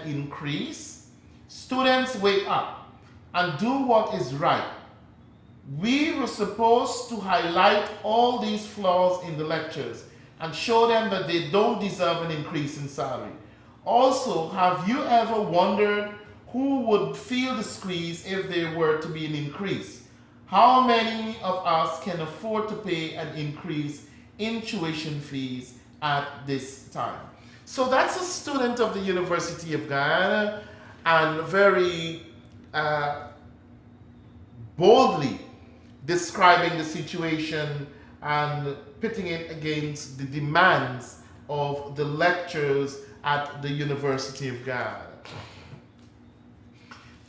an increase, students wake up and do what is right. We were supposed to highlight all these flaws in the lectures and show them that they don't deserve an increase in salary. Also, have you ever wondered who would feel the squeeze if there were to be an increase? How many of us can afford to pay an increase in tuition fees at this time? So that's a student of the University of Guyana, and very boldly describing the situation and pitting it against the demands of the lectures at the University of Guyana.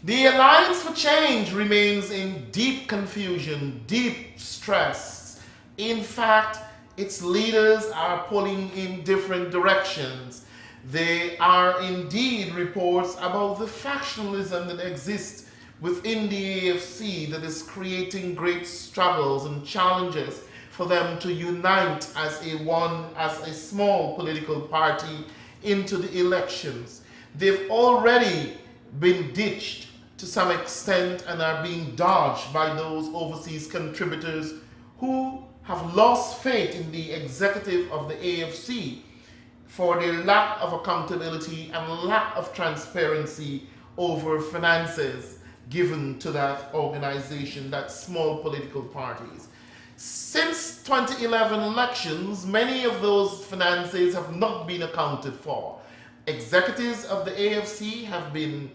The Alliance for Change remains in deep confusion, deep stress. In fact, its leaders are pulling in different directions. There are indeed reports about the factionalism that exists within the AFC that is creating great struggles and challenges for them to unite as a small political party into the elections. They've already been ditched to some extent and are being dodged by those overseas contributors who have lost faith in the executive of the AFC for their lack of accountability and lack of transparency over finances given to that organization, that small political parties. Since 2011 elections, many of those finances have not been accounted for. Executives of the AFC have been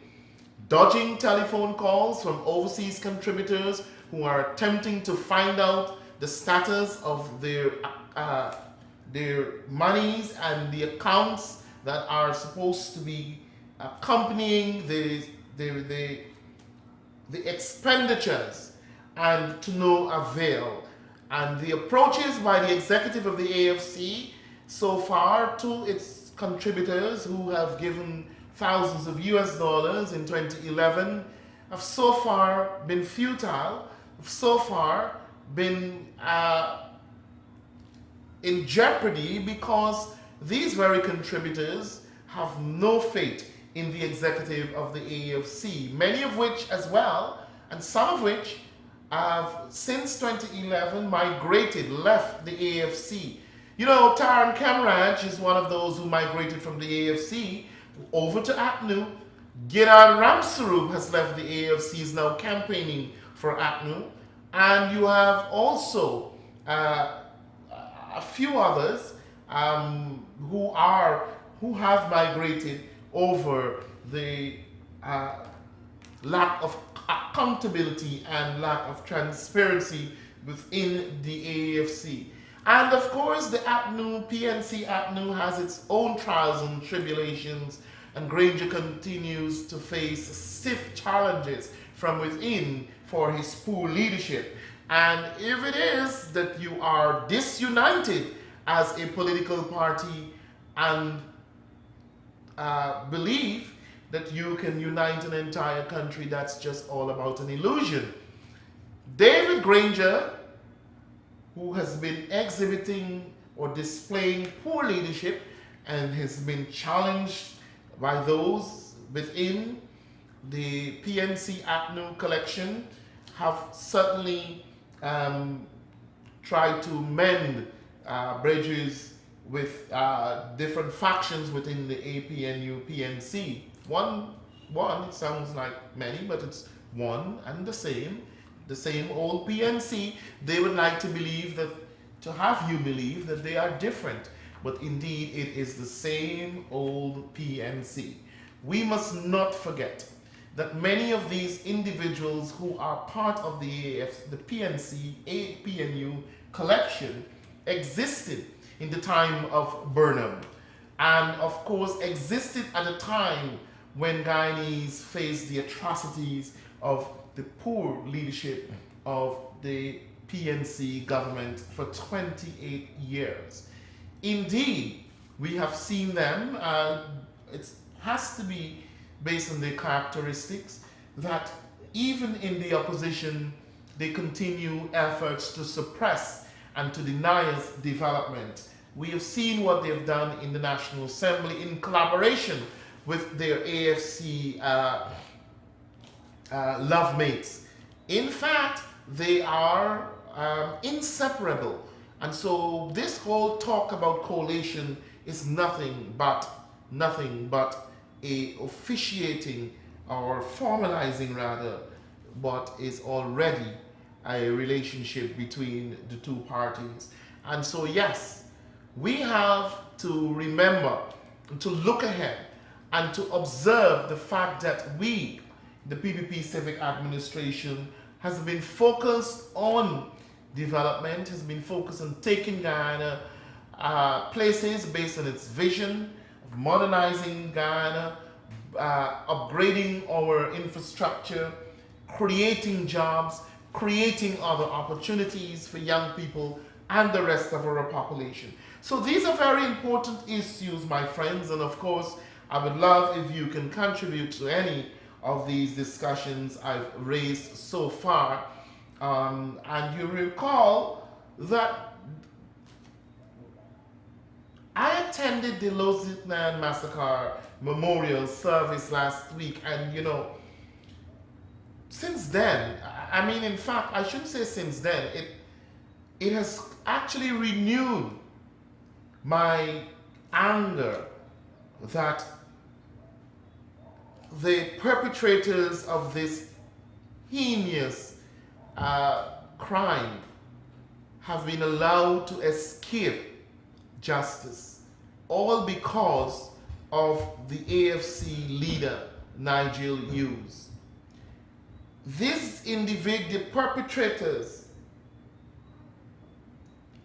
dodging telephone calls from overseas contributors who are attempting to find out the status of their monies and the accounts that are supposed to be accompanying the expenditures, and to no avail. And the approaches by the executive of the AFC so far to its contributors who have given thousands of US dollars in 2011 have so far been futile, have so far been in jeopardy, because these very contributors have no faith in the executive of the AFC, many of which as well, and some of which have since 2011 left the AFC. You know, Taran Kemraj is one of those who migrated from the AFC over to APNU. Gidad Ramsaroop has left the AFC, is now campaigning for APNU. And you have also a few others who have migrated over the lack of accountability and lack of transparency within the AFC. And of course, the APNU, PNC APNU, has its own trials and tribulations, and Granger continues to face stiff challenges from within for his poor leadership. And if it is that you are disunited as a political party and believe that you can unite an entire country, that's just all about an illusion. David Granger, who has been exhibiting or displaying poor leadership and has been challenged by those within the PNC APNU collection, have certainly tried to mend bridges with different factions within the APNU PNC. One, it sounds like many, but it's one and the same old PNC. They would like to have you believe that they are different, but indeed it is the same old PNC. We must not forget that many of these individuals who are part of the PNC, APNU collection existed in the time of Burnham, and of course existed at a time when Guyanese faced the atrocities of the poor leadership of the PNC government for 28 years. Indeed, we have seen them, it has to be based on their characteristics, that even in the opposition, they continue efforts to suppress and to deny us development. We have seen what they have done in the National Assembly in collaboration with their AFC love mates. In fact, they are inseparable. And so this whole talk about coalition is nothing but a officiating or formalizing rather what is already a relationship between the two parties. And so yes, we have to remember to look ahead and to observe the fact that we, the PPP Civic Administration, has been focused on development, has been focused on taking Guyana places based on its vision of modernizing Guyana, upgrading our infrastructure, creating jobs, creating other opportunities for young people and the rest of our population. So these are very important issues, my friends, and of course, I would love if you can contribute to any of these discussions I've raised so far. And you recall that I attended the Lozitnan Massacre Memorial Service last week, and since then, I mean, in fact, I shouldn't say since then, it has actually renewed my anger that the perpetrators of this heinous crime have been allowed to escape justice, all because of the AFC leader, Nigel Hughes. These the perpetrators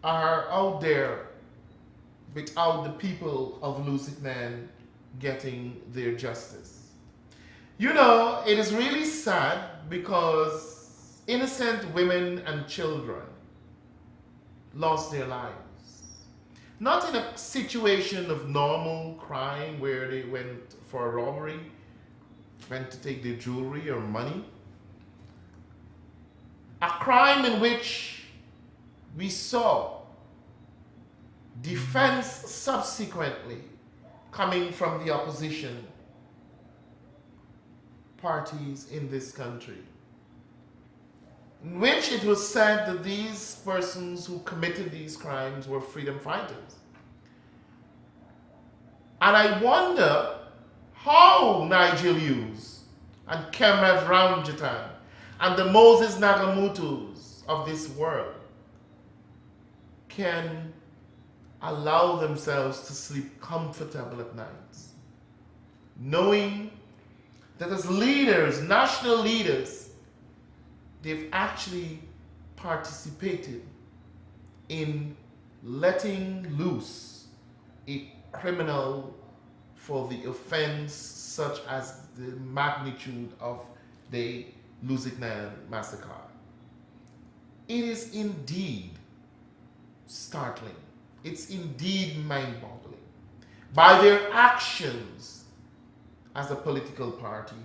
are out there without the people of Lusignan getting their justice. It is really sad because innocent women and children lost their lives. Not in a situation of normal crime where they went for a robbery, went to take their jewelry or money. A crime in which we saw defense subsequently coming from the opposition parties in this country, in which it was said that these persons who committed these crimes were freedom fighters. And I wonder how Nigel Hughes and Kemrat Ramjatan and the Moses Nagamutus of this world can allow themselves to sleep comfortable at night, knowing that as leaders, national leaders, they've actually participated in letting loose a criminal for the offense such as the magnitude of the Lusignan massacre. It is indeed startling. It's indeed mind-boggling. By their actions as a political party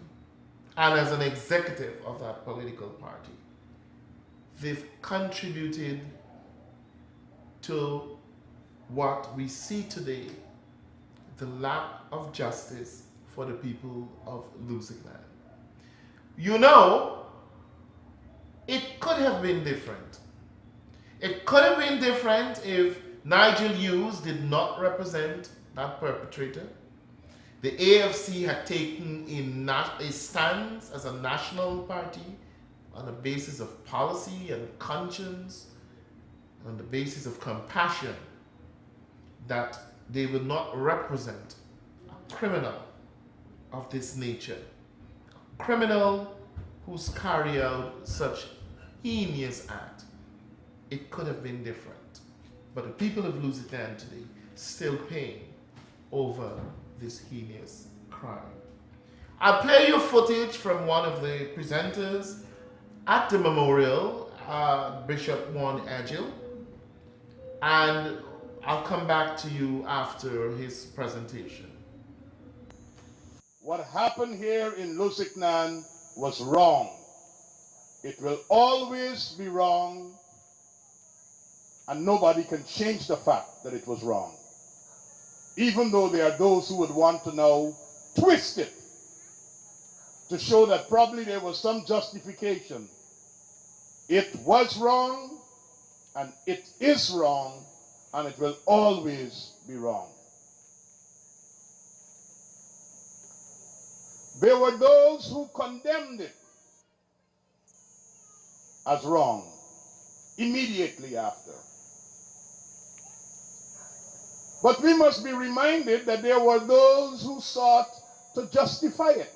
and as an executive of that political party, they've contributed to what we see today, the lack of justice for the people of Lusignan. It could have been different. It could have been different if Nigel Hughes did not represent that perpetrator. The AFC had taken a stance as a national party on the basis of policy and conscience, on the basis of compassion, that they would not represent a criminal of this nature, a criminal who's carried out such heinous act. It could have been different. But the people of Lusignan today still paying over this heinous crime. I'll play you footage from one of the presenters at the memorial, Bishop Juan Agil, and I'll come back to you after his presentation. What happened here in Lusignan was wrong. It will always be wrong, and nobody can change the fact that it was wrong. Even though there are those who would want to now twist it to show that probably there was some justification. It was wrong, and it is wrong, and it will always be wrong. There were those who condemned it as wrong immediately after. But we must be reminded that there were those who sought to justify it.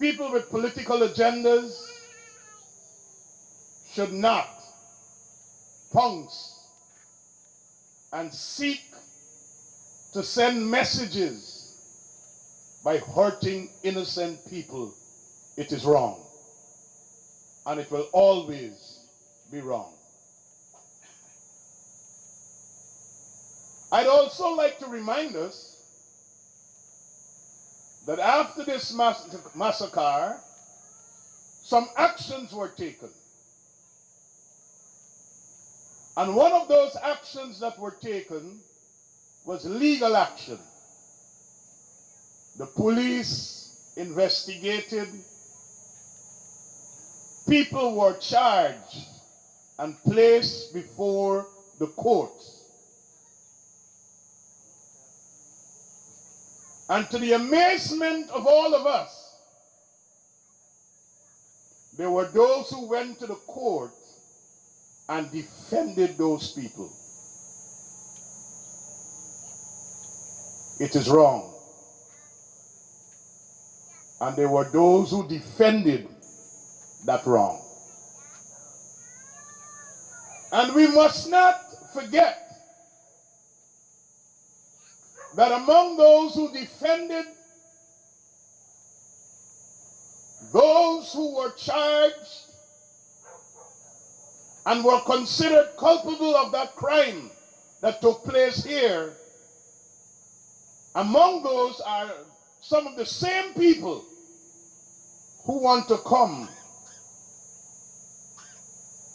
People with political agendas should not pounce and seek to send messages by hurting innocent people. It is wrong, and it will always be wrong. I'd also like to remind us that after this massacre, some actions were taken. And one of those actions that were taken was legal action. The police investigated, people were charged and placed before the courts. And to the amazement of all of us, there were those who went to the court and defended those people. It is wrong. And there were those who defended that wrong. And we must not forget that among those who defended, those who were charged and were considered culpable of that crime that took place here, among those are some of the same people who want to come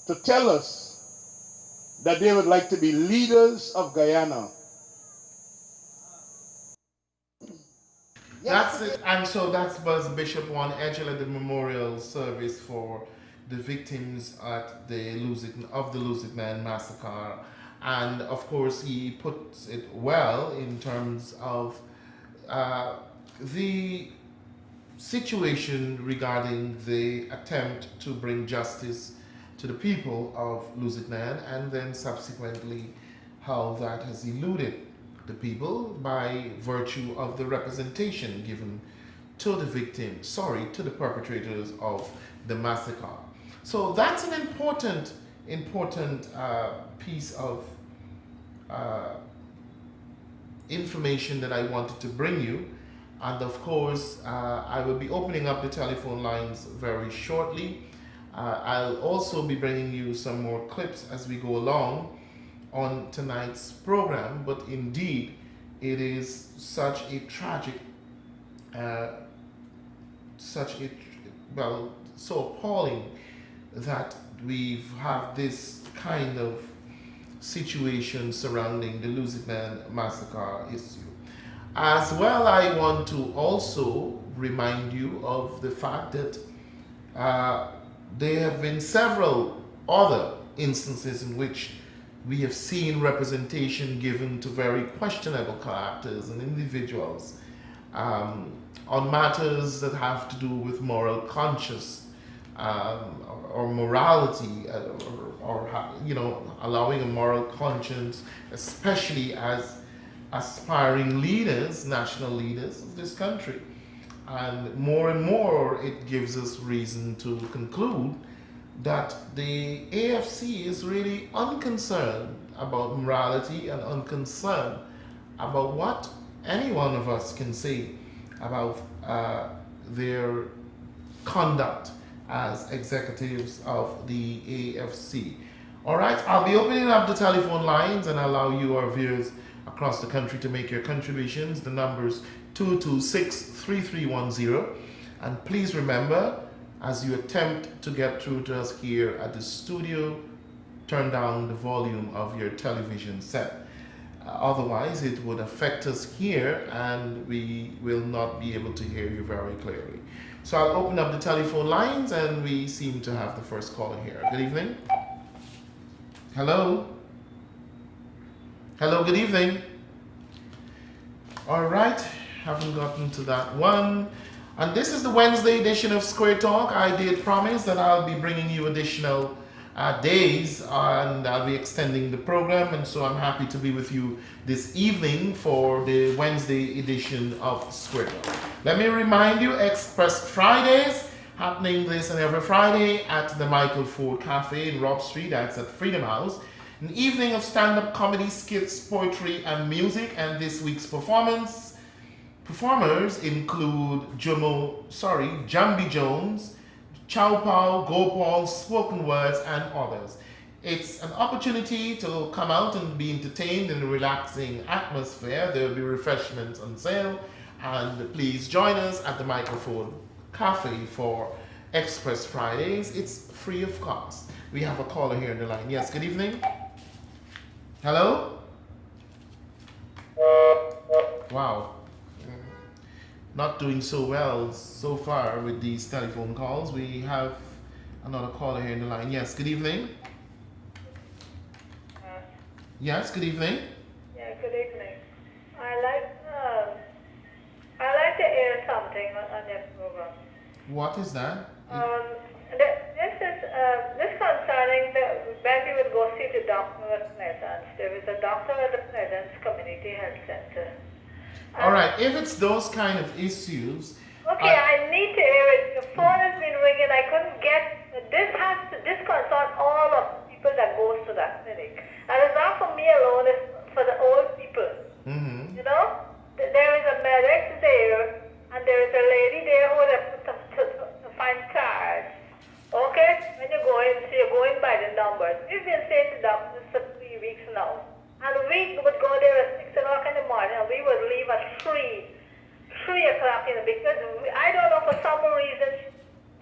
to tell us that they would like to be leaders of Guyana. That's it. And so that was Bishop Juan Edgel at the memorial service for the victims at the Lusignan massacre. And of course, he puts it well in terms of the situation regarding the attempt to bring justice to the people of Lusignan, and then subsequently how that has eluded the people by virtue of the representation given to the victims, to the perpetrators of the massacre. So that's an important piece of information that I wanted to bring you. And of course, I will be opening up the telephone lines very shortly. I'll also be bringing you some more clips as we go along on tonight's program, but indeed it is such a tragic, so appalling that we have this kind of situation surrounding the Lusignan massacre issue. As well, I want to also remind you of the fact that there have been several other instances in which we have seen representation given to very questionable characters and individuals on matters that have to do with moral conscience or morality, or allowing a moral conscience, especially as aspiring leaders, national leaders of this country. And more it gives us reason to conclude that the AFC is really unconcerned about morality and unconcerned about what any one of us can say about their conduct as executives of the AFC. All right, I'll be opening up the telephone lines and allow you, our viewers across the country, to make your contributions. The number's 226-3310. And please remember, as you attempt to get through to us here at the studio, turn down the volume of your television set. Otherwise, it would affect us here and we will not be able to hear you very clearly. So I'll open up the telephone lines and we seem to have the first caller here. Good evening. Hello. Hello, good evening. All right, haven't gotten to that one. And this is the Wednesday edition of Square Talk. I did promise that I'll be bringing you additional days and I'll be extending the program. And so I'm happy to be with you this evening for the Wednesday edition of Square Talk. Let me remind you, Express Fridays, happening this and every Friday at the Michael Ford Cafe in Robb Street. That's at Freedom House. An evening of stand-up comedy, skits, poetry, and music. And this week's performers include Jambi Jones, Chow Pao, Gopal, Spoken Words, and others. It's an opportunity to come out and be entertained in a relaxing atmosphere. There will be refreshments on sale. And please join us at the Microphone Cafe for Express Fridays. It's free of cost. We have a caller here on the line. Yes, good evening. Hello? Wow. Not doing so well so far with these telephone calls. We have another caller here in the line. Yes, good evening. Yes, good evening. Yeah, good evening. I like to hear something on your program. What is that? This concerning when we would go see the doctor at Pleasance. There was a doctor at the Pleasance Community Health Center. All right, if it's those kind of issues. Okay, I need to hear it. Your phone has been ringing. I couldn't get this concerns all of the people that goes to that clinic. And it's not for me alone, it's for the old people. Mm-hmm. You know? There is a medic there, and there is a lady there who they put to find cards. Okay? When you go in, so you're going by the numbers. We've been saying to doctors for 3 weeks now. And we would go there at 6 o'clock in the morning, and we would leave at 3 o'clock because I don't know, for some reason,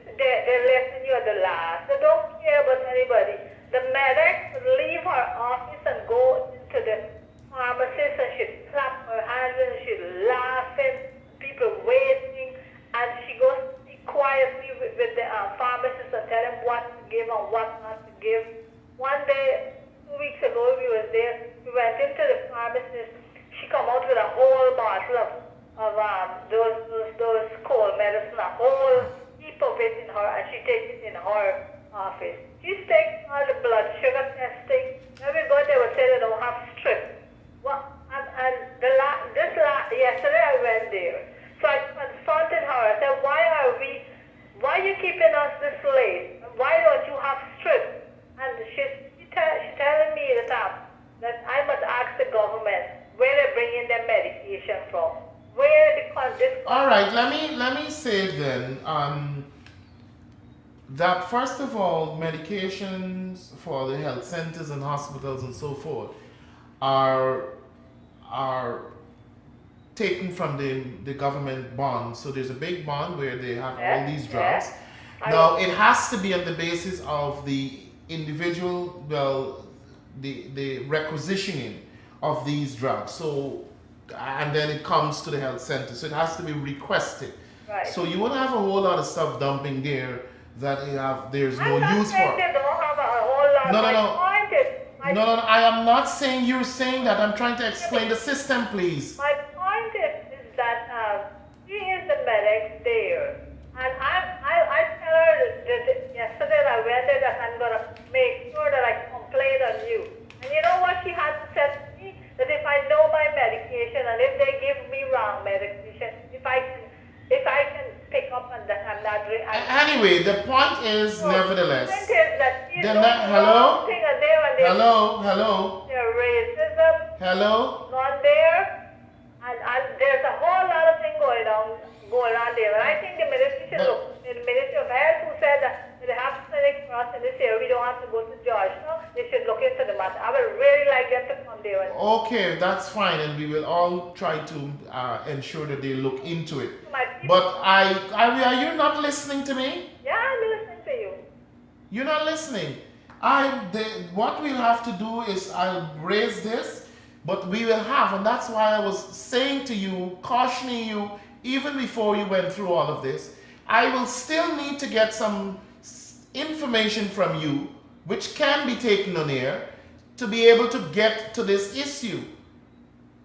they're letting you at the last. They don't care about anybody. The medic would leave her office and go into the pharmacist, and she'd clap her hands and she'd laughing, people waiting, and she goes quietly with the pharmacist and tell him what to give and what not to give. One day, 2 weeks ago, we were there. We went into the pharmacist. She come out with a whole bottle of those cold medicine, a whole heap of it in her, and she takes it in her office. She's taking all the blood sugar testing. Everybody would say they don't have strip. Well, yesterday I went there. So I confronted her. I said, why are you keeping us this late? Why don't you have strip? And she's telling me that I must ask the government where they're bringing their medication from. All right, let me say then that first of all, medications for the health centers and hospitals and so forth are taken from the government bond. So there's a big bond where they have all these drugs. Now it has to be on the basis of the individual, the requisitioning of these drugs. So and then it comes to the health center. So it has to be requested. Right. So you won't have a whole lot of stuff dumping there that there's no use for. They don't have a whole lot. No, I am not saying you're saying that. I'm trying to explain the system, please. My point is that she is the medic there. And I tell her that yesterday I went there that I'm going to make sure that I complain on you. And you know what she had to say to me? That if I know my medication and if they give me wrong medication, if I can pick up on that, I'm not doing. Anyway, the point is, nevertheless. The point is that she's doing hello? thing and there Hello? There's racism. Hello? Gone there, and there's a whole lot of things going on there. And I think the Ministry of Health, who said that they have clinics for us in this area, we don't have to go to George. No, they should look into the matter. I would really like them to come there. Okay, that's fine, and we will all try to ensure that they look into it. But are you not listening to me? Yeah, I'm listening to you. You're not listening. What we'll have to do is I'll raise this But we will have, and that's why I was saying to you, cautioning you, even before you went through all of this, I will still need to get some information from you, which can be taken on air, to be able to get to this issue.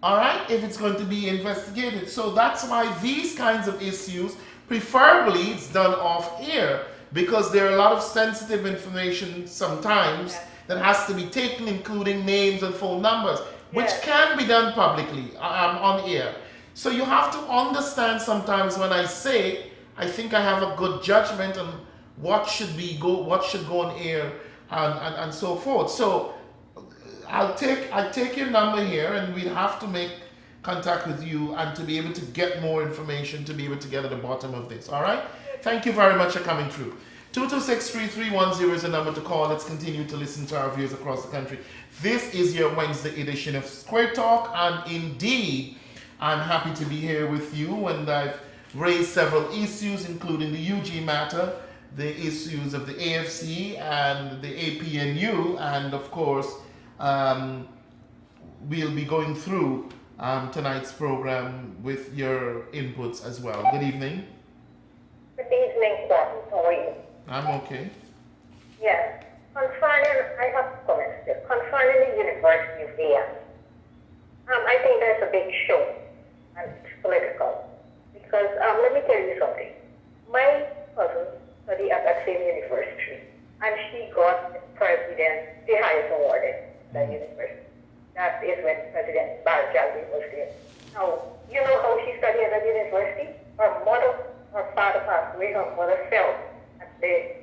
All right, if it's going to be investigated. So that's why these kinds of issues, preferably it's done off air, because there are a lot of sensitive information sometimes that has to be taken, including names and phone numbers, which can be done publicly on air. So you have to understand sometimes when I say, I think I have a good judgment on what should go on air and so forth. So I'll take your number here, and we'll have to make contact with you and to be able to get more information, to be able to get at the bottom of this. All right? Thank you very much for coming through. 226-3310 is the number to call. Let's continue to listen to our viewers across the country. This is your Wednesday edition of Square Talk, and indeed, I'm happy to be here with you, and I've raised several issues, including the UG matter, the issues of the AFC and the APNU, and of course, we'll be going through tonight's program with your inputs as well. Good evening. Good evening, sir. How are you? I'm okay. Yes. I have comments there. Concerning the University of Vienna, I think there's a big show, and it's political. Because, let me tell you something. My cousin studied at that same university, and she got the highest award in that university. That is when President Barjaldi was there. Now, you know how she studied at that university? Her father passed away, her mother fell at the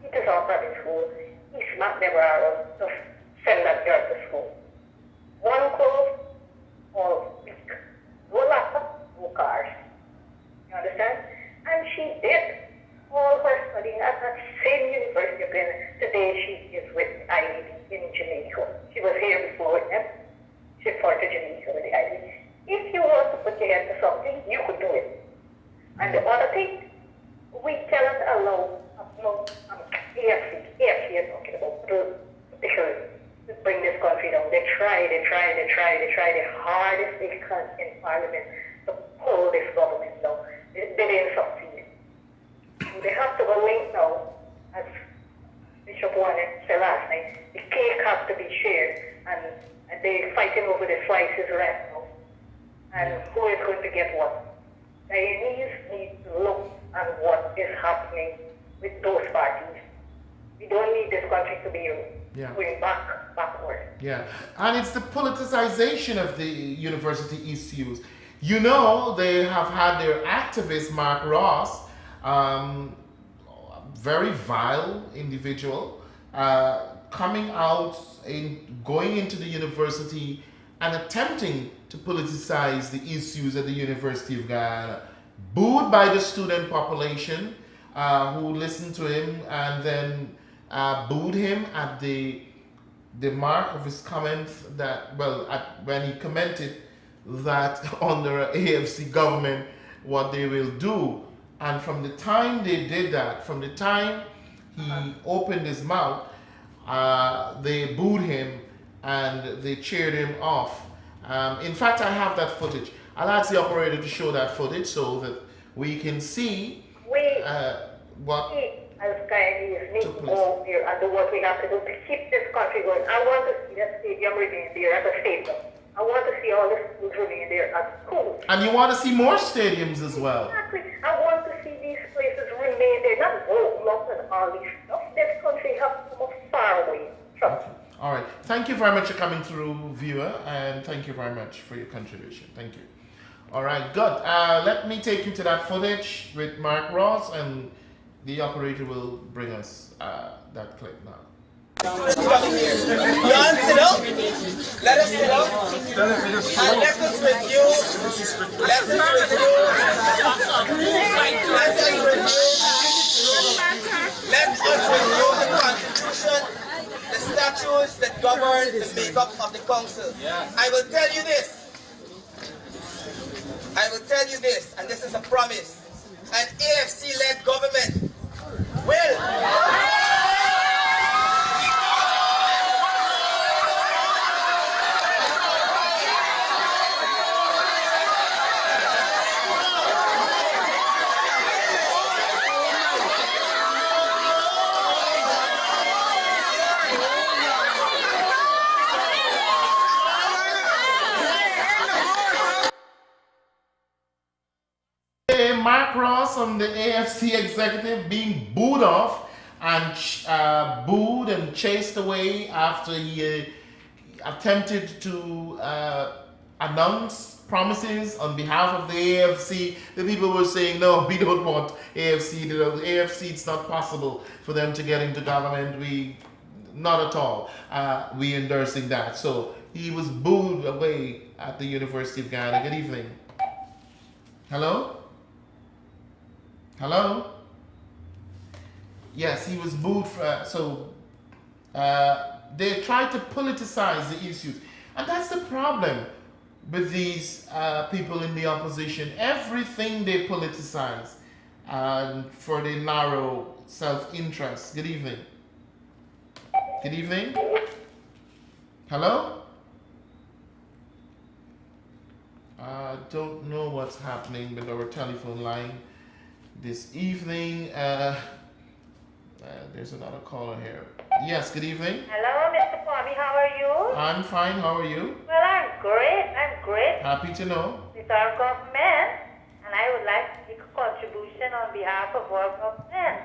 Peterson Public School. He smacked them around to send that girl to school. One clothes, all week. No laptop, no cars. You understand? And she did all her studying at that same university again. Today she is with IED in Jamaica. She was here before with them. She fought to Jamaica with the IED. If you want to put your hand to something, you could do it. And the other thing, we cannot allow AFC are talking about to bring this country down. They try the hardest they can in Parliament to pull this government down. They didn't succeed. They have to go link now, as Bishop Warren said last night. The cake has to be shared, and they're fighting over the slices right now. And who is going to get what? They need to look at what is happening with those parties. We don't need this country to be going backward. Yeah, and it's the politicization of the university issues. You know, they have had their activist, Mark Ross, very vile individual, coming out and going into the university and attempting to politicize the issues at the University of Guyana, booed by the student population who listened to him, and then booed him at the mark of his comment that, when he commented that under AFC government, what they will do. And from the time they did that, from the time he opened his mouth, they booed him and they cheered him off. In fact, I have that footage. I'll ask the operator to show that footage so that we can see what as Guyanese need to go here and do what we have to do to keep this country going. I want to see that stadium remain there as a stadium. I want to see all the schools remain there as schools. And you want to see more stadiums as well. Exactly. I want to see these places remain there, not go up and all this stuff. This country has come far away from it. All right. Thank you very much for coming through, viewer, and thank you very much for your contribution. Thank you. All right, good. Let me take you to that footage with Mark Ross, and the operator will bring us that clip now. You all sit up. Let us sit up. And let us review. Let us review. Let us review the Constitution, the statutes that govern the makeup of the council. I will tell you this. I will tell you this, and this is a promise. An AFC-led government will. Mark Ross on the AFC executive being booed off and booed and chased away after he attempted to announce promises on behalf of the AFC. The people were saying, no, we don't want AFC. The AFC, it's not possible for them to get into government. Not at all. We endorsing that. So he was booed away at the University of Ghana. Good evening. Hello? Hello? Yes, he was booed they tried to politicize the issues. And that's the problem with these people in the opposition. Everything they politicize for their narrow self-interest. Good evening. Good evening. Hello? I don't know what's happening with our telephone line this evening. There's another caller here. Yes, good evening. Hello, Mr. Kwame, how are you? I'm fine. How are you? Well, I'm great. Happy to know. It's our government, and I would like to make a contribution on behalf of our government.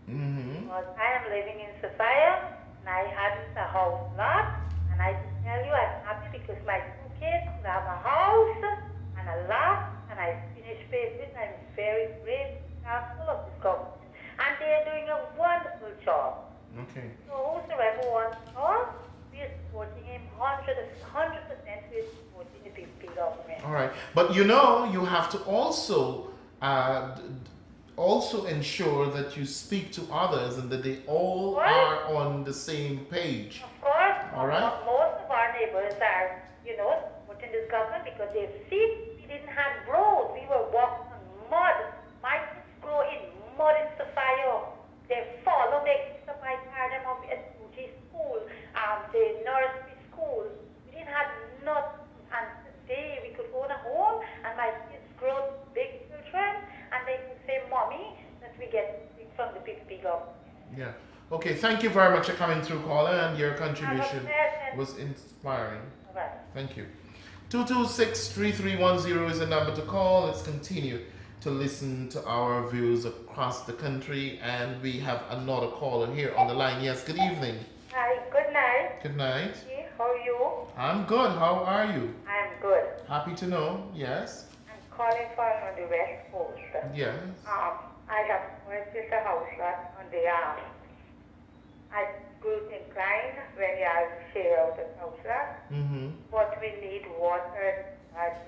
Mm-hmm. Because I am living in Sophia, and I had a house lot, and I can tell you I'm happy because my 2 kids have a house and a lot, and I finished paying it, and I'm very grateful of this government. And they're doing a wonderful job. Okay. So whosoever wants to talk, we are supporting him 100%, we are supporting the PPP government. All right. But you have to also ensure that you speak to others and that they all What? are on the same page. Of course, All right. most of our neighbors are, supporting this government because they've seen we didn't have roads. We were walking on mud. My kids grow in mud in Sophia. They follow their kids up. I carry them up at Fuji School, the nursery school. We didn't have nothing. And today we could own a home and my kids grow big children and they can say, Mommy, that we get from the PPP government. Yeah. Okay. Thank you very much for coming through, caller, and your contribution pleasant- was inspiring. All right. Thank you. 226-3310 is the number to call. Let's continue to listen to our views across the country, and we have another caller here on the line. Yes, good evening. Hi, good night. Good night. Hey, how are you? I'm good. How are you? I'm good. Happy to know. Yes. I'm calling from on the West Coast. Yes. I have purchased a house lot on the I grew inclined when you have share out the house lot, Mm-hmm. but we need water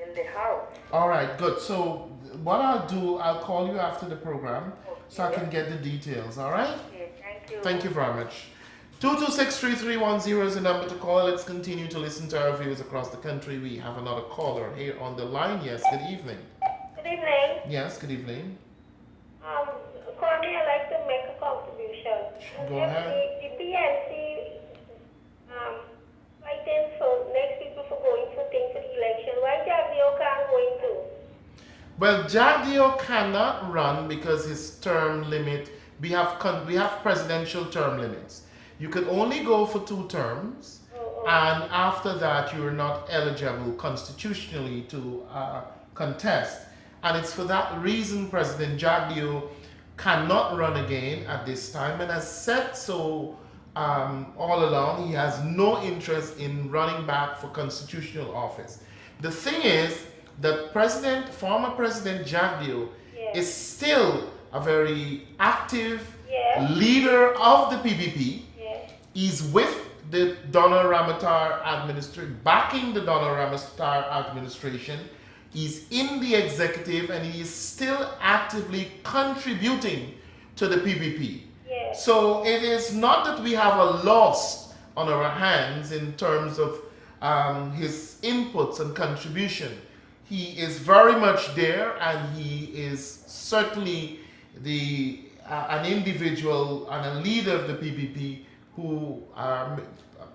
in the house. All right, good. So what I'll do, I'll call you after the program so I can get the details. All right? Okay, thank you. Thank you very much. 226-3310 is the number to call. Let's continue to listen to our viewers across the country. We have another caller here on the line. Yes, good evening. Good evening. Yes, good evening. Kwame, I'd like to make a contribution. Go ahead. The PNC fighting for next people for going for things for the election. Why Jagdeo can't go into? Well, Jagdeo cannot run because his term limit, we have presidential term limits. You could only go for 2 terms, and after that you are not eligible constitutionally to contest. And it's for that reason President Jagdeo cannot run again at this time, and has said so all along. He has no interest in running back for constitutional office. The thing is that former President Jagdeo is still a very active leader of the PPP. He's with the Donald Ramotar administration, backing the Donald Ramotar administration. He's in the executive and he is still actively contributing to the PPP. So it is not that we have a loss on our hands in terms of his inputs and contribution. He is very much there, and he is certainly an individual and a leader of the PPP who are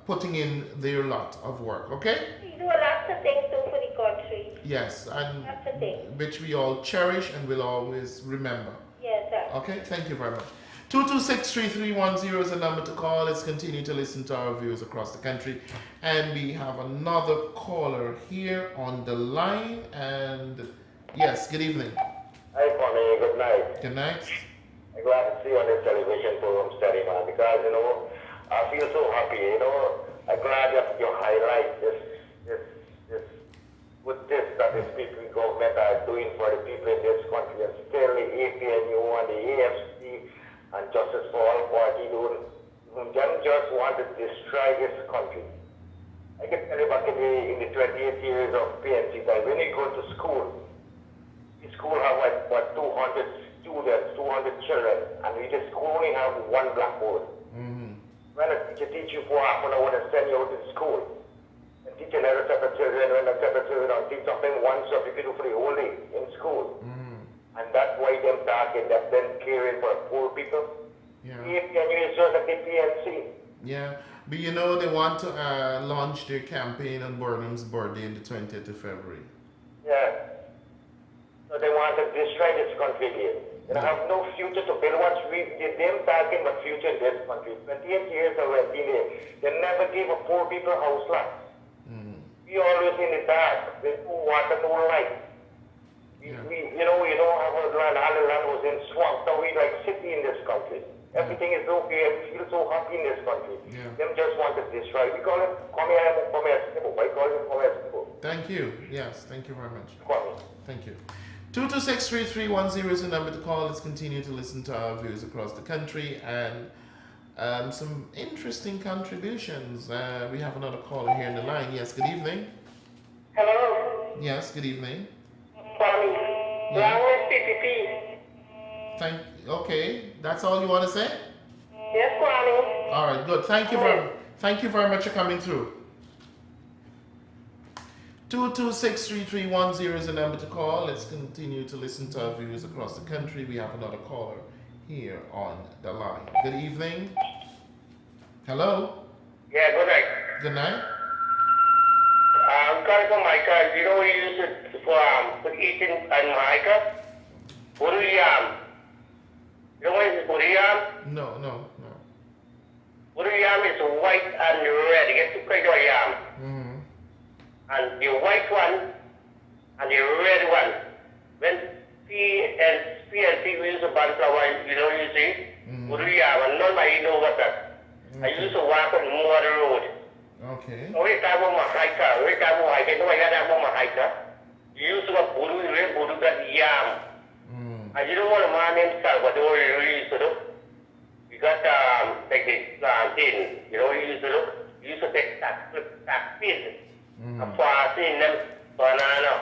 putting in their lot of work. Okay? You do lots of things too for the country. Yes, and Lots of things. which we all cherish and will always remember. Yes, sir. Okay, thank you very much. 226-3310 is the number to call. Let's continue to listen to our viewers across the country. And we have another caller here on the line. And yes, good evening. Hi, Kwame. Good night. Good night. I'm glad to see you on this television program steady, man, because, I feel so happy, I'm glad that you highlight this, with this, that this people government are doing for the people in this country, and still the APNU and the AFC and Justice for All Party doing, them just want to destroy this country. I can tell you back in the 28 years of PNC time, when you go to school, the school have what 200 students, 200 children, and we just only have one blackboard. When a teacher teach you for half an hour and send you out to school, and teacher never set the children, when the set the children on teach something one subject you do for the whole day in school. And that's why them talking, that them caring for poor people. Yeah. APNU is just like the PNC. Yeah. But you know they want to launch their campaign on Burnham's birthday on the 20th of February. Yeah. So they want to destroy this country again. They have no future to build. Them talking about future in this country. 28 years already there. They never gave a poor people house lot. We always in the dark. They don't want no light. We don't have a land. All the land was in swamp. So we like city in this country. Everything is okay. We feel so happy in this country. Yeah. Them just want to destroy. We call it commerce. I call it commerce. Thank you. Yes, thank you very much. Commerce. Thank you. 226-3310 is the number to call. Let's continue to listen to our views across the country and some interesting contributions. We have another caller here in the line. Yes, good evening. Hello. Yes, good evening. Kwame. Yeah. PPP. Okay, that's all you want to say? Yes, Kwame. All right, good. Thank you very much for coming through. 226-3310 is the number to call. Let's continue to listen to our views across the country. We have another caller here on the line. Good evening. Hello. Yeah, good night. Good night. I'm calling from Micah. You know we use it for eating and Micah? Buriyam. You know what is Buriyam? No. Buriyam is white and red. You get two kinds of yam. And the white one and the red one. When PNC we use a band flower, you see? Buriyam, and none of you know what that. I used to walk on Moore Road. Okay. We have a hiker. You used to have Buru that yam. And you don't want a man named Salvador, you used to do. You got like the plantain, you used to do. You used to take that pin, a plantain, them banana,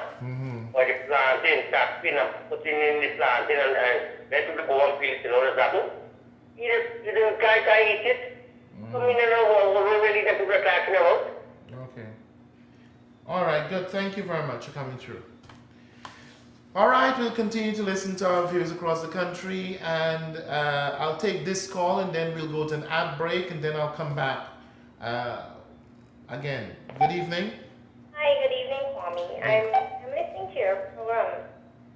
or the plantain, that pin, and put it in the plantain, and then to the bone piece, that. You guy eat it. So, we really get people are talking about. Okay. All right, good. Thank you very much for coming through. All right, we'll continue to listen to our viewers across the country, and I'll take this call, and then we'll go to an ad break, and then I'll come back again. Good evening. Hi, good evening, Kwame. I'm listening to your program,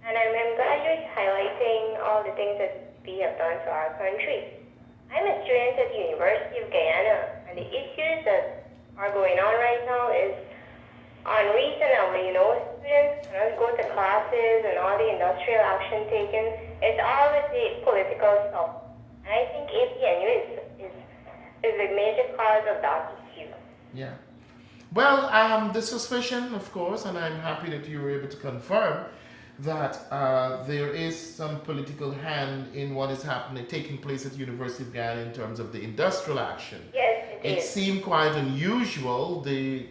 and I'm glad you're highlighting all the things that we have done for our country. I'm a student at the University of Guyana, and the issues that are going on right now is unreasonable. Students cannot go to classes and all the industrial action taken. It's all with the political stuff. And I think APNU is a major cause of that issue. Yeah. Well, the suspicion, of course, and I'm happy that you were able to confirm that there is some political hand in what is happening, taking place at the University of Guyana in terms of the industrial action. Yes, it is. Seemed quite unusual, the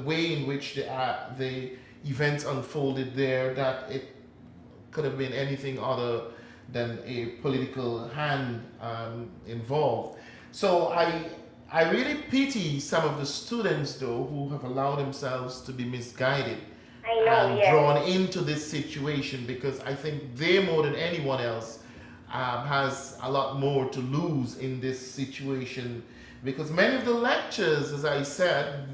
way in which the events unfolded there, that it could have been anything other than a political hand involved. So I really pity some of the students, though, who have allowed themselves to be misguided and drawn into this situation, because I think they, more than anyone else, has a lot more to lose in this situation, because many of the lectures, as I said,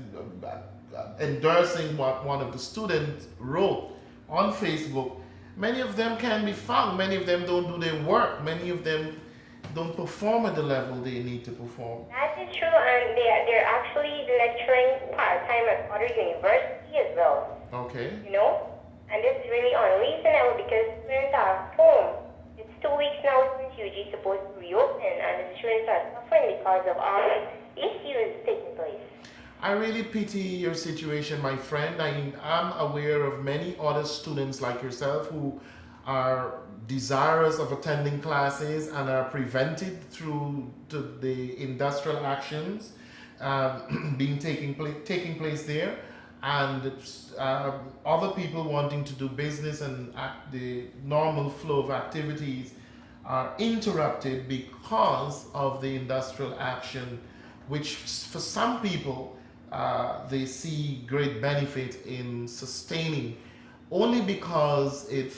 endorsing what one of the students wrote on Facebook, many of them can be found. Many of them don't do their work. Many of them don't perform at the level they need to perform. That is true, and they're actually lecturing part-time at other universities as well. Okay. And it's really unreasonable because students are home. It's 2 weeks now since UG is supposed to reopen, and the students are suffering because of all the issues taking place. I really pity your situation, my friend. I'm aware of many other students like yourself who are desirous of attending classes and are prevented through the industrial actions taking place there, and other people wanting to do business and the normal flow of activities are interrupted because of the industrial action, which for some people they see great benefit in sustaining, only because it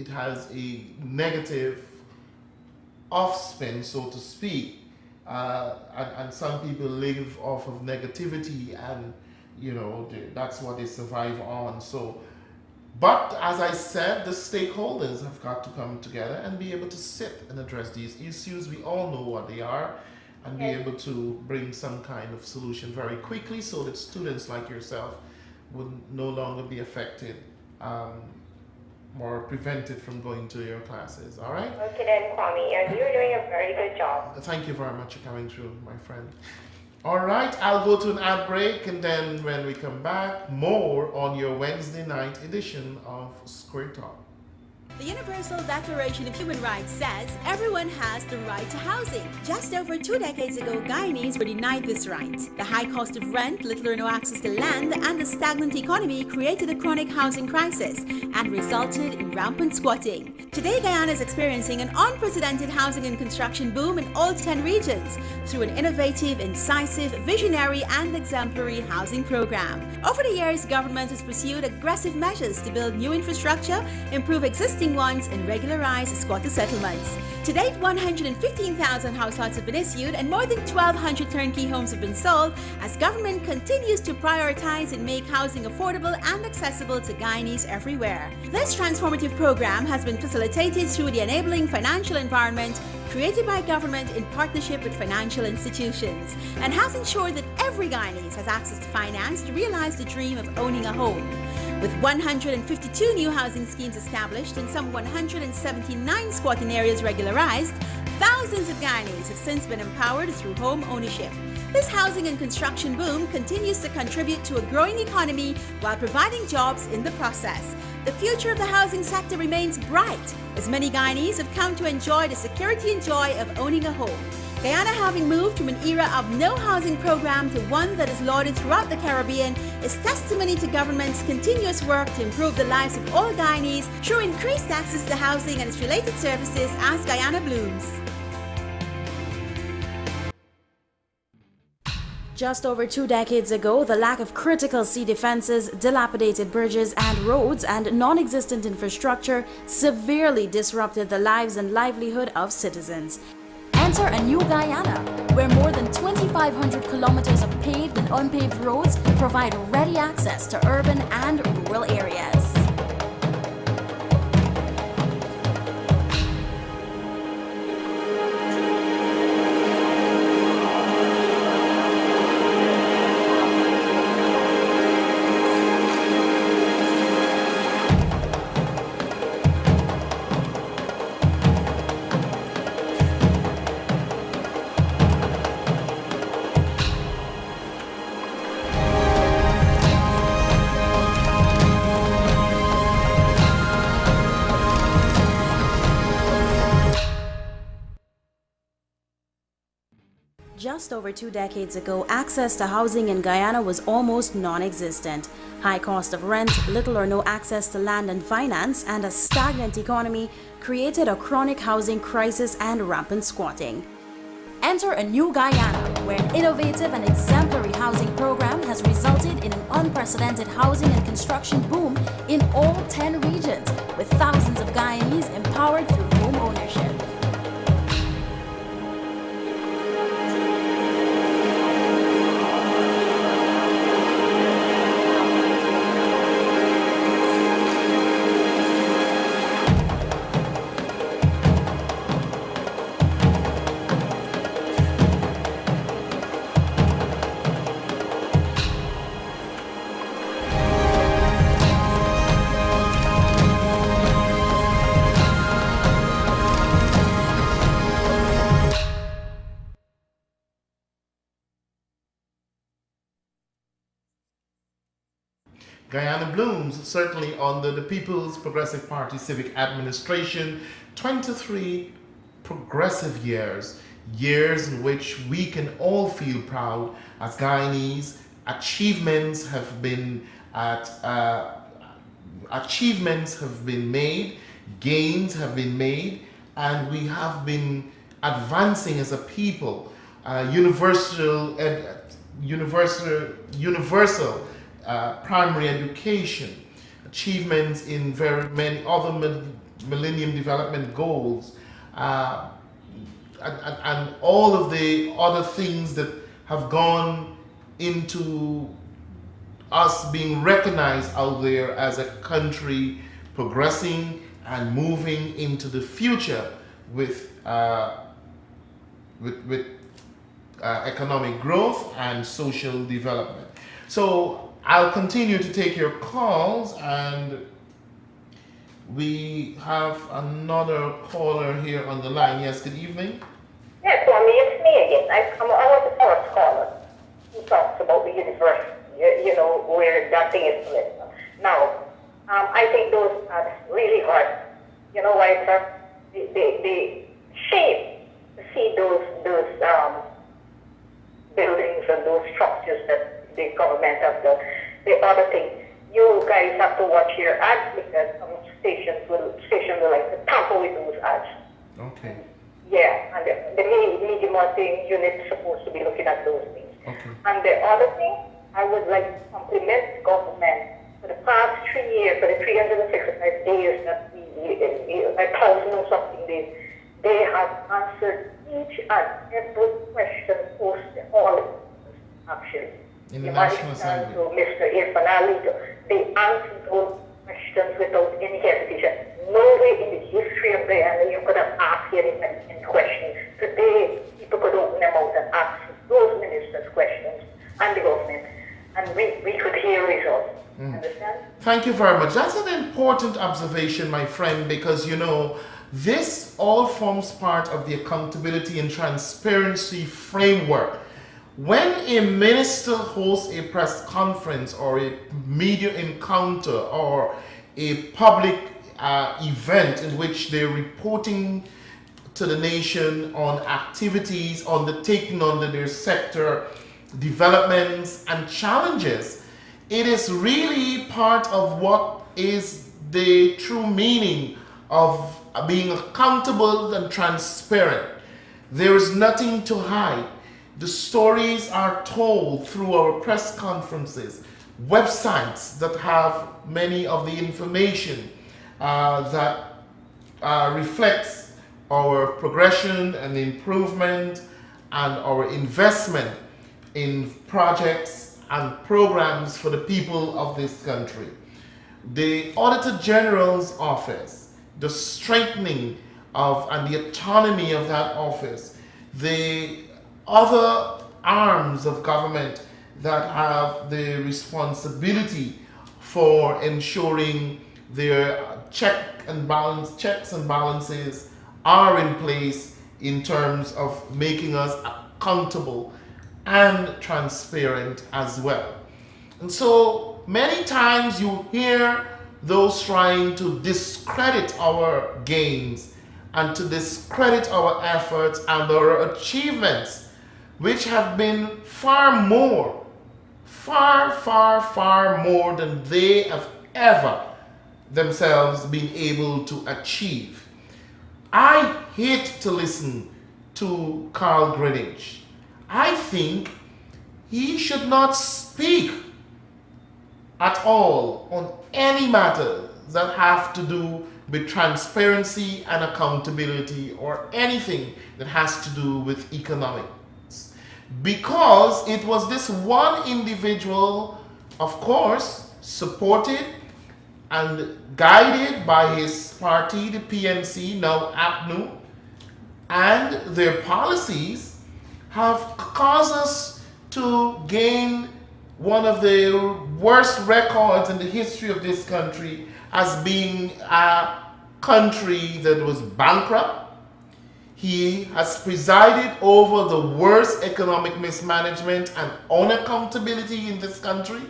has a negative off spin, so to speak, and some people live off of negativity, and that's what they survive on. So, but as I said, the stakeholders have got to come together and be able to sit and address these issues. We all know what they are, and be able to bring some kind of solution very quickly so that students like yourself would no longer be affected or prevented from going to your classes. All right? Okay then, Kwame, and you're doing a very good job. Thank you very much for coming through, my friend. All right, I'll go to an ad break, and then when we come back, more on your Wednesday night edition of Square Talk. The Universal Declaration of Human Rights says everyone has the right to housing. Just over 2 decades ago, Guyanese were denied this right. The high cost of rent, little or no access to land, and the stagnant economy created a chronic housing crisis and resulted in rampant squatting. Today, Guyana is experiencing an unprecedented housing and construction boom in all 10 regions through an innovative, incisive, visionary, and exemplary housing program. Over the years, government has pursued aggressive measures to build new infrastructure, improve existing ones, and regularize squatter settlements. To date, 115,000 households have been issued and more than 1,200 turnkey homes have been sold as government continues to prioritize and make housing affordable and accessible to Guyanese everywhere. This transformative program has been facilitated through the enabling financial environment created by government in partnership with financial institutions and has ensured that every Guyanese has access to finance to realize the dream of owning a home. With 152 new housing schemes established and some 179 squatting areas regularized, thousands of Guyanese have since been empowered through home ownership. This housing and construction boom continues to contribute to a growing economy while providing jobs in the process. The future of the housing sector remains bright, as many Guyanese have come to enjoy the security and joy of owning a home. Guyana, having moved from an era of no housing program to one that is lauded throughout the Caribbean, is testimony to government's continuous work to improve the lives of all Guyanese through increased access to housing and its related services as Guyana blooms. Just over 2 decades ago, the lack of critical sea defenses, dilapidated bridges and roads, and non-existent infrastructure severely disrupted the lives and livelihood of citizens. Enter a new Guyana, where more than 2,500 kilometers of paved and unpaved roads provide ready access to urban and rural areas. Just over 2 decades ago, access to housing in Guyana was almost non-existent. High cost of rent, little or no access to land and finance, and a stagnant economy created a chronic housing crisis and rampant squatting. Enter a new Guyana, where an innovative and exemplary housing program has resulted in an unprecedented housing and construction boom in all 10 regions, with thousands of Guyanese empowered through home ownership. Guyana blooms certainly under the People's Progressive Party Civic Administration. 23 progressive years, years in which we can all feel proud as Guyanese. Achievements have been made, gains have been made, and we have been advancing as a people. Universal primary education, achievements in very many other Millennium Development Goals, and all of the other things that have gone into us being recognized out there as a country progressing and moving into the future with economic growth and social development. So I'll continue to take your calls, and we have another caller here on the line. Yes, good evening. Yes, Swami, it's me again. I was the first caller who talks about the university, where that thing is split. Now, I think those are really hard. You know why, sir? The shame to see those buildings and those structures that the government have done. The other thing, you guys have to watch your ads because some stations will like to tamper with those ads. Okay. Yeah, and the media marketing unit is supposed to be looking at those things. Okay. And the other thing, I would like to compliment the government for the past 3 years, for the 365 days that we 1,000 or something days, they have answered each and every question posted, all of them, actually. In the National Assembly. To Mr. Irfan Ali, they answered those questions without any hesitation. Nowhere in the history of Guyana you could have asked any questions. Today, people could open their mouth and ask those ministers questions and the government, and we could hear results. Understand? Thank you very much. That's an important observation, my friend, because this all forms part of the accountability and transparency framework. When a minister hosts a press conference or a media encounter or a public event in which they're reporting to the nation on activities undertaken under their sector, developments and challenges, it is really part of what is the true meaning of being accountable and transparent. There is nothing to hide. The stories are told through our press conferences, websites that have many of the information that reflects our progression and improvement and our investment in projects and programs for the people of this country. The Auditor General's office, the strengthening of and the autonomy of that office, the other arms of government that have the responsibility for ensuring their checks and balances are in place in terms of making us accountable and transparent as well. And so many times you hear those trying to discredit our gains and to discredit our efforts and our achievements, which have been far more than they have ever themselves been able to achieve. I hate to listen to Carl Greenidge. I think he should not speak at all on any matter that have to do with transparency and accountability or anything that has to do with economics. Because it was this one individual, of course, supported and guided by his party, the PNC, now APNU, and their policies have caused us to gain one of the worst records in the history of this country as being a country that was bankrupt. He has presided over the worst economic mismanagement and unaccountability in this country.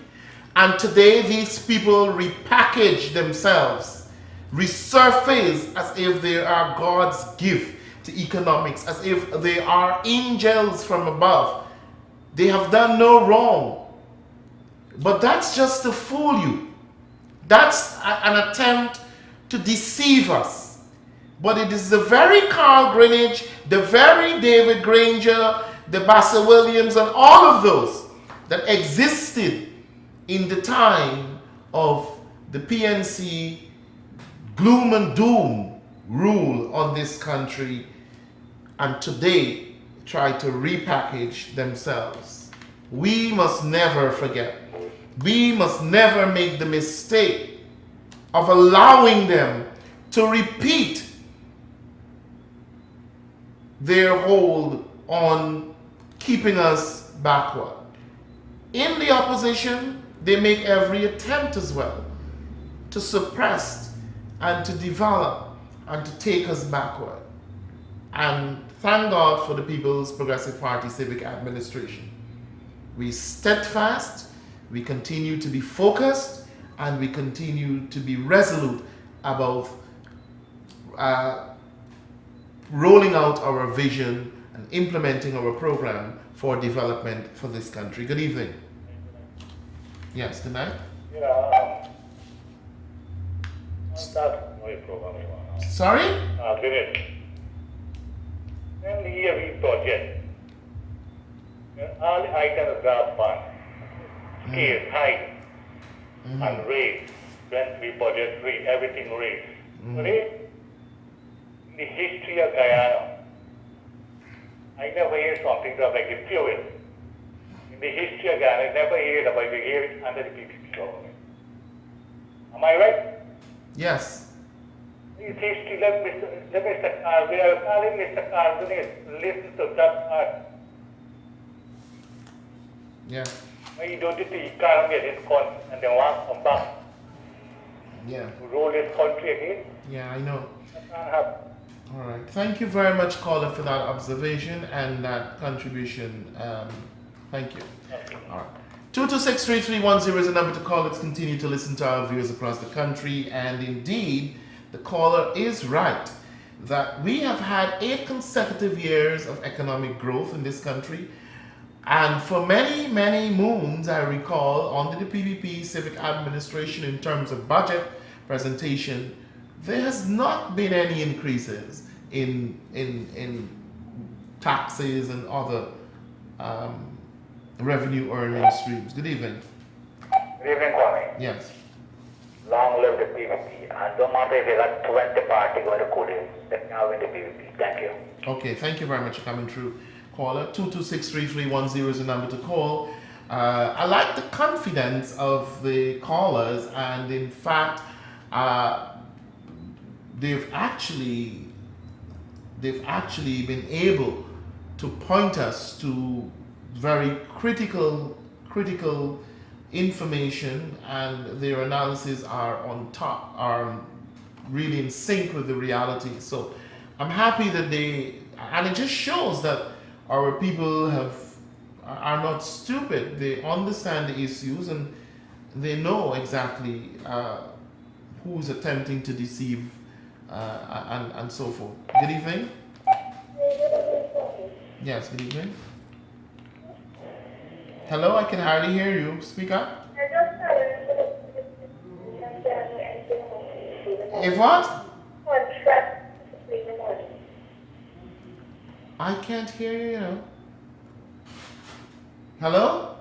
And today these people repackage themselves, resurface as if they are God's gift to economics, as if they are angels from above. They have done no wrong. But that's just to fool you. That's an attempt to deceive us. But it is the very Carl Greenwich, the very David Granger, the Bassett Williams, and all of those that existed in the time of the PNC gloom and doom rule on this country, and today try to repackage themselves. We must never forget. We must never make the mistake of allowing them to repeat their hold on keeping us backward. In the opposition, they make every attempt as well to suppress and to develop and to take us backward. And thank God for the People's Progressive Party Civic Administration. We steadfast, we continue to be focused, and we continue to be resolute about rolling out our vision and implementing our program for development for this country. Good evening. Yes, good night. Sorry? And here we project. All the items are fun. Scale, height, and raise. When we project rate, everything raised. Today, in the history of Guyana, I never heard something like the fuel. In the history of Guyana, I never heard about the hearing under the PPP government. Am I right? Yes. This history, let Mr. Carl, we are calling Mr. Carbonet, listen to that part. Yeah. When you don't do the economy at this point and then want to come back Yeah. to roll this country again, Yeah, I know. that can't happen. All right. Thank you very much, caller, for that observation and that contribution. Thank you. All right. 226-3310 is the number to call. Let's continue to listen to our viewers across the country. And indeed, the caller is right that we have had 8 consecutive years of economic growth in this country. And for many, many moons, I recall, under the PPP Civic Administration, in terms of budget presentation, there has not been any increases in taxes and other revenue earning streams. Good evening. Good evening, Kwame. Yes. Long live the PVP. And don't matter if you got 20 parties going to Korea, let me win the PVP. Thank you. Okay, thank you very much for coming through, caller. 226-3310 is the number to call. I like the confidence of the callers, and in fact, they've actually been able to point us to very critical information, and their analysis are on top, are really in sync with the reality. So I'm happy that and it just shows that our people are not stupid. They understand the issues and they know exactly who's attempting to deceive and so forth. Good evening. Yes, good evening. Hello, I can hardly hear you. Speak up. If what? I can't hear you. Hello?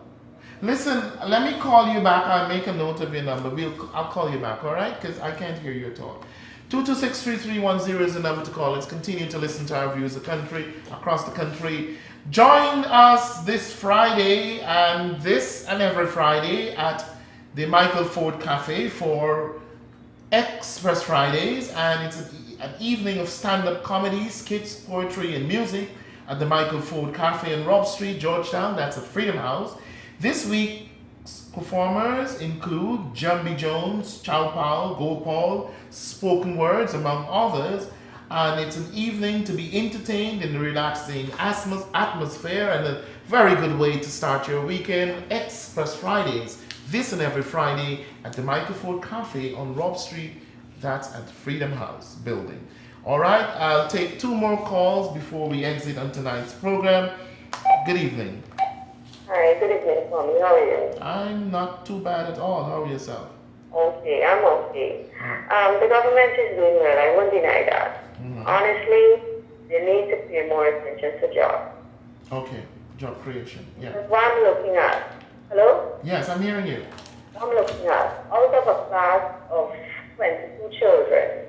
Listen, let me call you back. I'll make a note of your number. I'll call you back, all right? Because I can't hear you at all. 226-3310 is the number to call. Let's continue to listen to our views across the country. Join us this Friday and every Friday at the Michael Ford Cafe for Express Fridays, and it's an evening of stand-up comedy, skits, poetry, and music at the Michael Ford Cafe in Robb Street, Georgetown. That's at Freedom House. This week's performers include Jambi Jones, Chow Pal, Gopal, Spoken Words, among others. And it's an evening to be entertained in a relaxing atmosphere, and a very good way to start your weekend. Express Fridays this and every Friday at the Michael Ford Cafe on Rob Street. That's at Freedom House building. All right, I'll take 2 more calls before we exit on tonight's program. Good evening. Hi, good evening, Tommy. How are you? I'm not too bad at all. How are yourself? Okay, I'm okay. The government is doing well. I won't deny that. Honestly, they need to pay more attention to jobs. Okay, job creation. Yeah. That's what I'm looking at. Hello? Yes, I'm hearing you. I'm looking at out of a class of 22 children.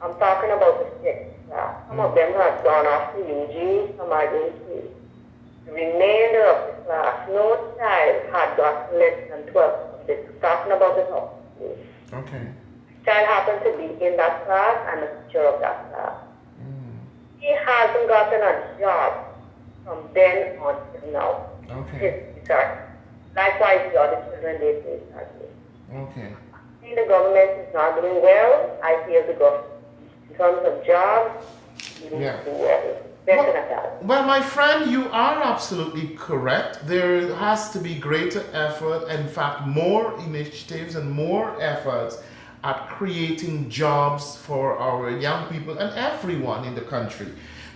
I'm talking about the 6th class. Some of them have gone off to UG, some are going to. The remainder of the class, no child had got less than 12 subjects. Talking about the top school. Okay. Child happened to be in that class and the teacher of that class. He hasn't gotten a job from then on till now. Okay. Likewise, the other children they face that way. Okay. I think the government is not doing well. I feel the government, in terms of jobs, you need to do well. Better than that. Well, my friend, you are absolutely correct. There has to be greater effort, in fact, more initiatives and more efforts at creating jobs for our young people and everyone in the country.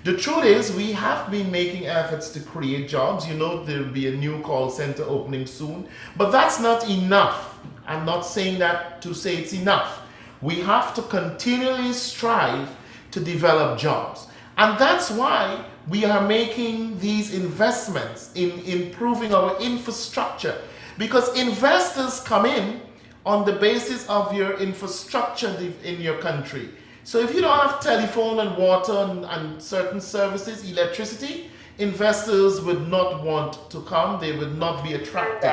The truth is, we have been making efforts to create jobs. You know, there'll be a new call center opening soon, but that's not enough. I'm not saying that to say it's enough. We have to continually strive to develop jobs. And that's why we are making these investments in improving our infrastructure, because investors come in on the basis of your infrastructure in your country. So if you don't have telephone and water and certain services, electricity, investors would not want to come. They would not be attracted.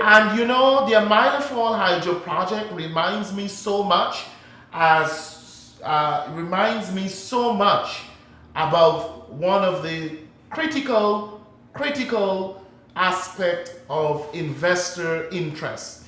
And you know, the Amila Fall Hydro project reminds me so much about one of the critical aspect of investor interest.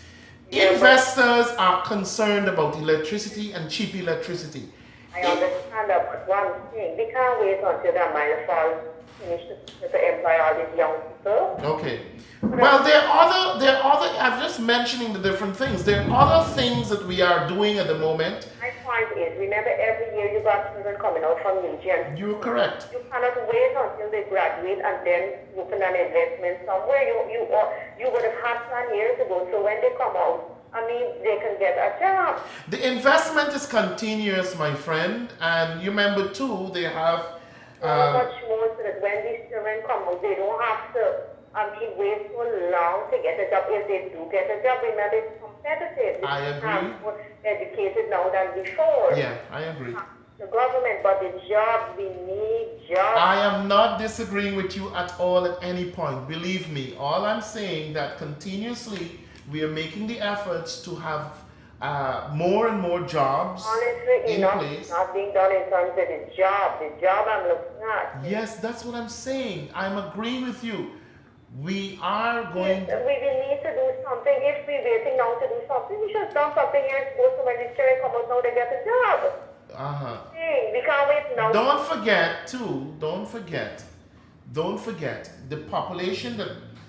Investors are concerned about electricity and cheap electricity. I understand that, but one thing, we can't wait until the Mile Falls finish to employ all these young people. Okay. Well, there are other, I'm just mentioning the different things. There are other things that we are doing at the moment. My point is, remember every year you got children coming out from UG. You're correct. You cannot wait until they graduate and then open an investment somewhere. You would have had plan years ago, so when they come out, I mean, they can get a job. The investment is continuous, my friend, and you remember too, they have so much more so that when these children come out, they don't have to wait so long to get a job. If they do get a job, remember it's competitive. I agree. It's more educated now than before. Yeah, I agree. The government, but the jobs, we need jobs. I am not disagreeing with you at all at any point. Believe me, all I'm saying that continuously we are making the efforts to have more and more jobs Honestly, in place. Not being done in terms of the job. The job I'm looking at. Yes, that's what I'm saying. I'm agreeing with you. We are going. We will need to do something. If we're waiting now to do something, we should have done something years ago so when these children come out now they get a job. We can't wait now. Don't forget the population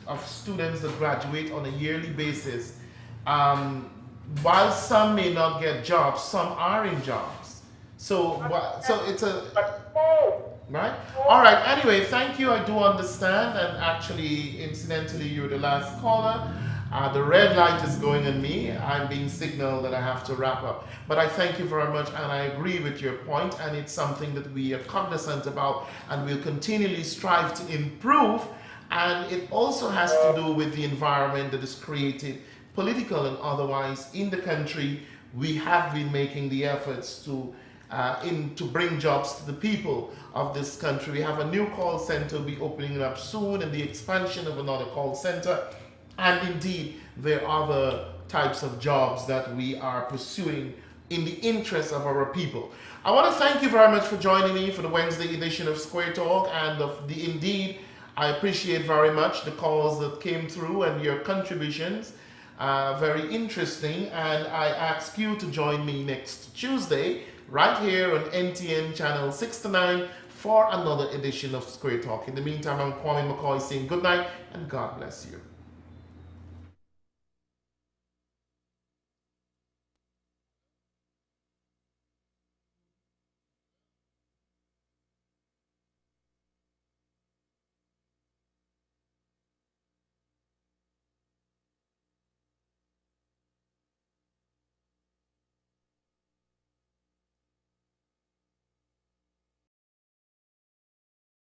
of students that graduate on a yearly basis. While some may not get jobs, some are in jobs. So it's a right. All right. Anyway, thank you. I do understand, and actually, incidentally, you're the last caller. The red light is going on me. I'm being signaled that I have to wrap up. But I thank you very much, and I agree with your point, and it's something that we are cognizant about, and we'll continually strive to improve. And it also has to do with the environment that is created, political and otherwise, in the country. We have been making the efforts to bring jobs to the people of this country. We have a new call center will be opening up soon, and the expansion of another call center. And indeed, there are other types of jobs that we are pursuing in the interest of our people. I want to thank you very much for joining me for the Wednesday edition of Square Talk, and indeed, I appreciate very much the calls that came through and your contributions. Very interesting, and I ask you to join me next Tuesday right here on NTN channel 69 for another edition of Square Talk. In the meantime, I'm Kwame McCoy saying good night and God bless you.